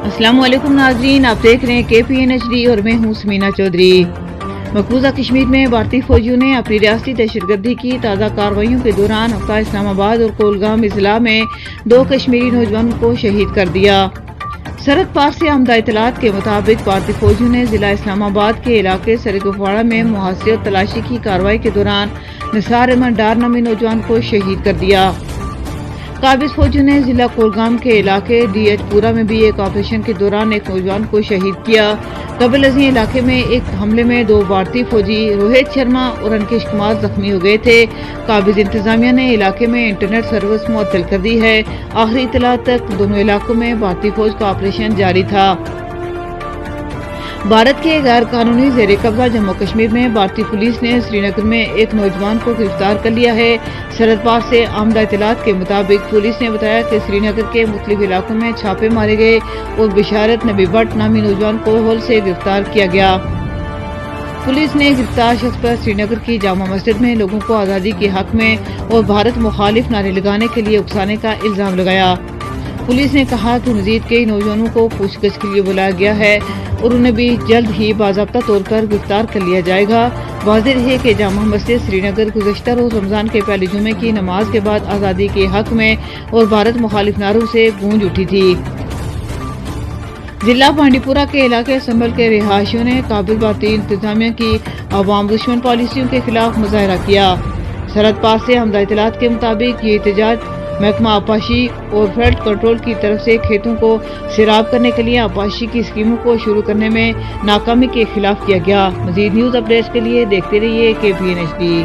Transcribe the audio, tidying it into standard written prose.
السلام علیکم ناظرین، آپ دیکھ رہے ہیں KPN HD اور میں ہوں سمینا چودھری۔ مقبوضہ کشمیر میں بھارتی فوجیوں نے اپنی ریاستی دہشت گردی کی تازہ کارروائیوں کے دوران ابقا اسلام آباد اور کولگام اضلاع میں 2 کشمیری نوجوانوں کو شہید کر دیا۔ سرحد پار سے آمدہ اطلاعات کے مطابق بھارتی فوجیوں نے ضلع اسلام آباد کے علاقے سرگوفواڑہ میں محاصرے اور تلاشی کی کارروائی کے دوران نثار احمد ڈار نامی نوجوان کو شہید کر دیا۔ قابض فوجیوں نے ضلع کولگام کے علاقے DH پورہ میں بھی ایک آپریشن کے دوران ایک نوجوان کو شہید کیا۔ قبل ازیں علاقے میں ایک حملے میں 2 بھارتی فوجی روہت شرما اور انکش کمار زخمی ہو گئے تھے۔ قابض انتظامیہ نے علاقے میں انٹرنیٹ سروس معطل کر دی ہے۔ آخری اطلاعات تک دونوں علاقوں میں بھارتی فوج کا آپریشن جاری تھا۔ بھارت کے غیر قانونی زیر قبضہ جموں کشمیر میں بھارتی پولیس نے سری نگر میں ایک نوجوان کو گرفتار کر لیا ہے۔ سرحد پار سے آمدہ اطلاعات کے مطابق پولیس نے بتایا کہ سری نگر کے مختلف علاقوں میں چھاپے مارے گئے اور بشارت نبی بٹ نامی نوجوان کو ہول سے گرفتار کیا گیا۔ پولیس نے گرفتار شخص پر سری نگر کی جامع مسجد میں لوگوں کو آزادی کے حق میں اور بھارت مخالف نعرے لگانے کے لیے اکسانے کا الزام لگایا۔ پولیس نے کہا کہ مزید کئی نوجوانوں کو پوچھ گچھ کے لیے بلایا گیا ہے اور انہیں بھی جلد ہی باضابطہ طور پر گرفتار کر لیا جائے گا۔ واضح رہے کہ جامع مسجد سری نگر گزشتہ روز رمضان کے پہلے جمعے کی نماز کے بعد آزادی کے حق میں اور بھارت مخالف نعروں سے گونج اٹھی تھی۔ ضلع بانڈی پورہ کے علاقے سنبھل کے رہائشیوں نے قابض بھارتی انتظامیہ کی عوام دشمن پالیسیوں کے خلاف مظاہرہ کیا۔ سرحد پار سے آمدہ اطلاعات کے مطابق یہ احتجاج محکمہ آبپاشی اور فلڈ کنٹرول کی طرف سے کھیتوں کو سیراب کرنے کے لیے آبپاشی کی اسکیموں کو شروع کرنے میں ناکامی کے خلاف کیا گیا۔ مزید نیوز اپڈیٹس کے لیے دیکھتے رہیے KPN HD۔